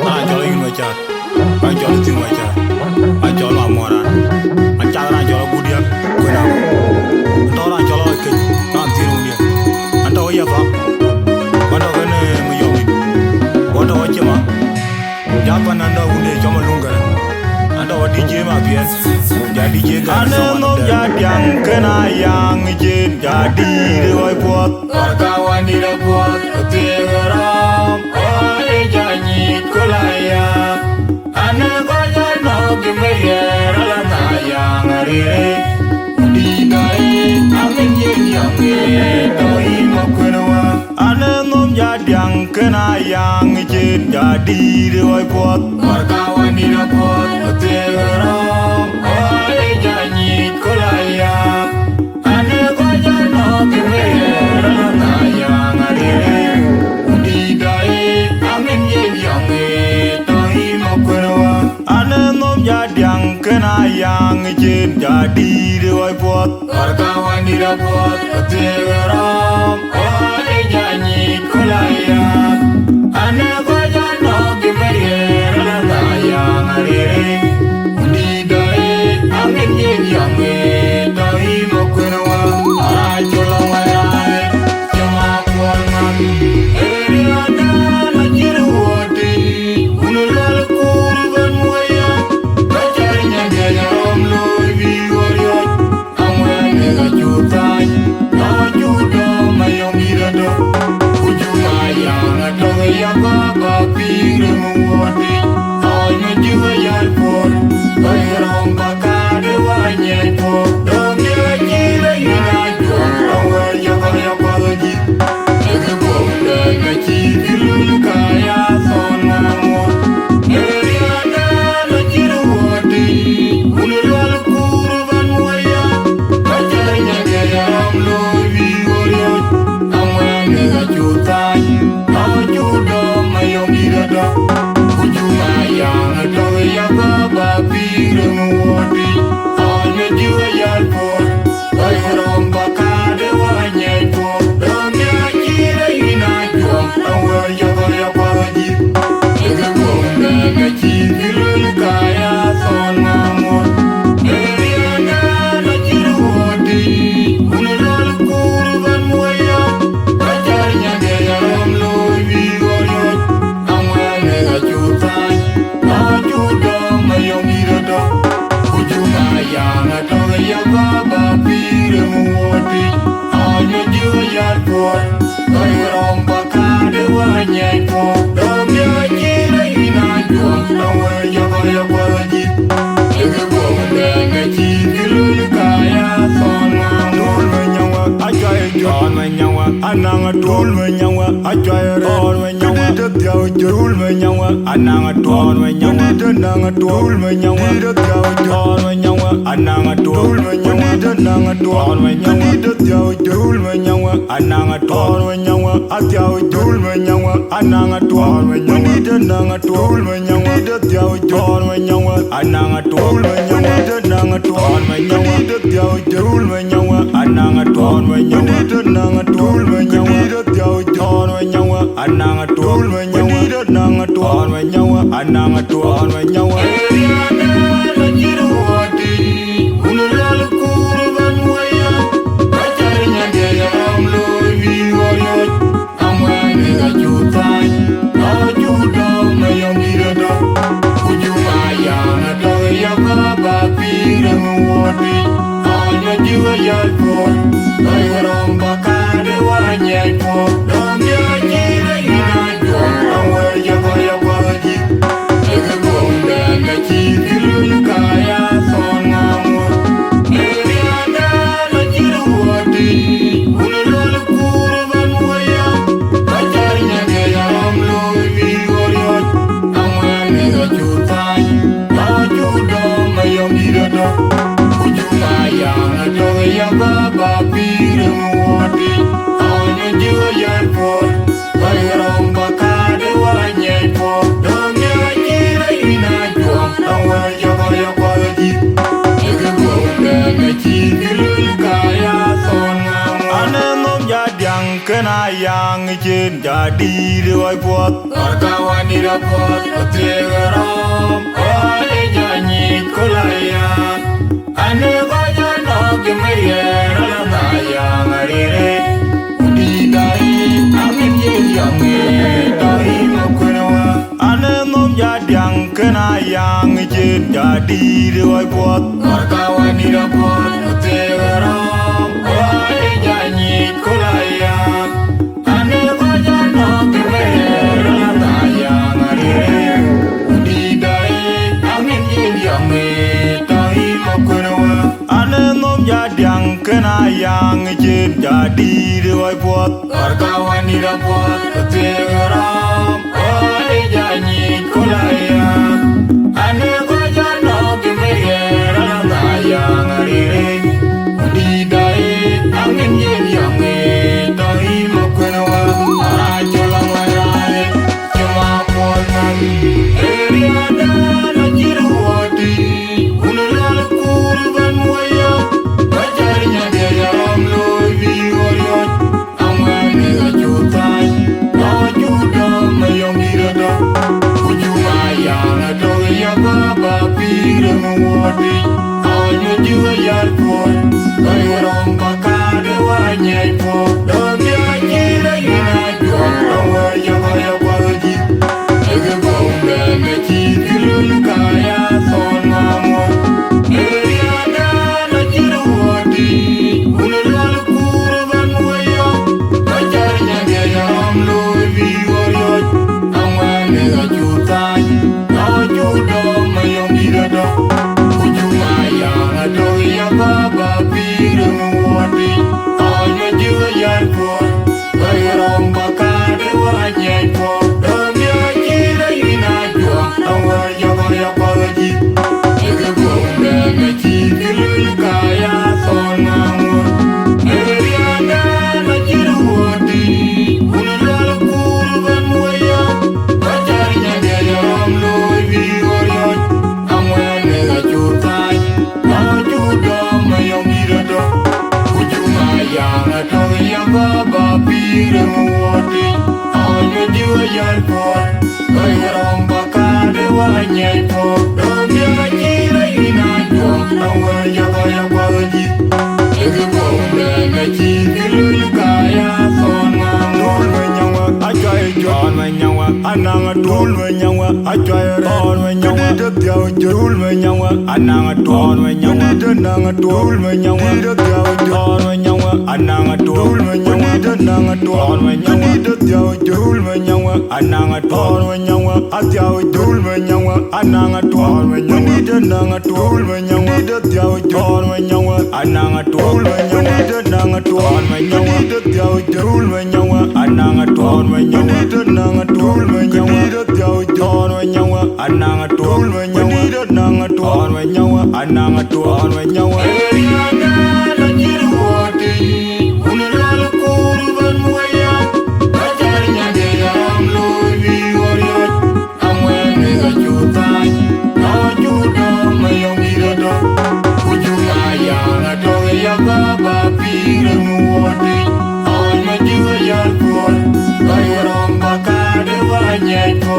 I jolly in my chat. I jolly in my chat. I jolly Amora. I chat I jolly good yap. When I thought I jolly like it. Not zero. And oh, yeah, what are we young? What are you? Japan and the Woody Jamalunga. And our DJ Mapias. DJ Ganano Jadiang Kana Yang Jin Jadi Roy Pot Kawan di Repot Tiram Oi Janyi Kulaya Ane Kaya No Gimeyer Alana Yang Arire Udi Dai Amin Yin Yang Doi Mokunawa Ane Nom Jadiang Kana Yang Jin Jadi Roy Pot Kawan di Repot Tiram Janyi kulaya ane kaya no kimer na yang adire udi dai amin yang toi mokwa ane nom jadiang kena yang jin jadi dewa pot kawan di rapot teram oi janyi kulaya ane kaya no kimer na yang adire Amin yin yang doi mokunawa ajola wai jama kuangan eriana na jiruoti unulal kurban moya bajarinya gaya omlo biworio amwene gajutai ajudo mayong irado ujuma yang adoge yang baba pire muwoti ay menjuwa yalpor bayram baka Nyai po, dong dia kira ina jual, awal yang pagi. Ege bonda ngaji bilu kaya sona mo. Eri ada najiru wadi, unulal kurban moya. Kajarnya gaya amlo biworio, awal ngajutai, ajudo mayong irada. Ujuma yang ada yang baba pire muwadi. Jua yalpor, ay romba kade wanyai po. Ramya kira ina juam, awal ya paji. Ege bonda ngaji bilul kaya son mamor. Eriana najiru wadi, unulal kurban moya. Kajarnya gaya ramlo biworio, awal ngajutai, ajudo mayong irada. Yang ada yang baba pire muwati Anya jua yalpor Kaya romba kade wanyai po Ramya kira ina juam Awal ya paji Ege bonda ngaji bilul kaya son mamor Menyawa ajaya jol menyawa Anang adol menyawa ajaya rol menyawa Didat yau jol menyawa Anang adol menyawa Didat adol menyawa Didat yau jol menyawa Anang adol menyawa Didat adol menyawa Didat yau jol menyawa Anang adol menyawa Atyau jol menyawa Anang adol menyawa Didat adol menyawa Didat yau jol menyawa Anang adol menyawa Didat adol menyawa Didat yau jol menyawa Anang adol menyawa Didat adol menyawa Didat yau jol menyawa Anang adol menyawa Didat adol menyawa Anang adol menyawa Eriana najiru wadi unulal kurban moya kajarnya gaya amlo biworio amwene gajutai ajudo mayong irada ujuma yang ada yang baba pire muwadi anya jua yalpor kaya romba kade wanyai po ramya kira ina jual awal ya paji ege bonda ngaji bilul kaya son mamor eri ada najiru wadi unulal kurban moya kajarnya gaya amlo biworio amwene gajutai ajudo mayong irada ujuma yang ada yang baba pire muwadi anya jua yalpor kaya romba kade wanyai po ramya kira ina juam awal ya paji ege bonda ngaji bilul kaya son mamor ane nom jadiang kena yang jen jadi rewai buat kawan di dapat tegeram oleh janji kulayan ane banyak nak gemer lama yang arire di dari amin yang dari makunawa ane nom jadang kena yang jen jadi rewai buat kawan di dapat tegeram oleh janji kulayan ane banyak nak gemer lama yang arire di dari amin yang dari makunawa ane nom jadang kena yang jen jadi rewai buat kawan di dapat tegeram oleh janji kulayan ane banyak nak gemer lama yang arire di dari amin yang dari makunawa arajolang warane cuma ponan eriada najiruwati unulal kurban waya bajarnya dia yaram lovi wariot amane gajutai ajuda mayong irada ujuma yang atau ya baba pireng wadi awalnya juga yarpon bayarong pakade wanyai po dombia kira ina juang awalnya kaya wajib ege bombe mechi kilul kaya son mamor eriada najiruwadi unulal kurban waya bajarnya dia yaram lovi wariot amane gajutai ajuda mayong irada ujuma yang atau ya baba pireng wadi awalnya juga yarpon bayarong pakade wanyai po dombia kira ina juang awalnya kaya wajib ege bombe mechi kilul kaya son mamor eriada najiruwadi unulal kurban waya bajarnya dia yaram lovi wariot amane gajutai ajuda mayong irada ujuma yang atau ya baba pireng wadi awalnya juga yarpon bayarong pakade wanyai po dombia kira ina juang awalnya kaya wajib ege bombe mechi kilul kaya son mamor menyawa ajae jon menyawa anang dul menyawa ajae ron menyawa diau jul menyawa anang dul menyawa denang dul menyawa diau jon menyawa anang dul menyawa denang dul menyawa diau jul menyawa anang dul menyawa diau jul menyawa anang dul menyawa denang dul menyawa diau jon menyawa anang dul menyawa denang dul menyawa diau jul menyawa anang dul menyawa denang dul menyawa diau jon menyawa anang dul menyawa denang dul menyawa anang dul menyawa eriada najiruwadi unulal kurban waya bajarnya dia yaram lovi wariot amane gajutai ajuda mayong irada ujuma yang atau ya baba pireng wadi awalnya juga yarpon bayarong pakade wanyai po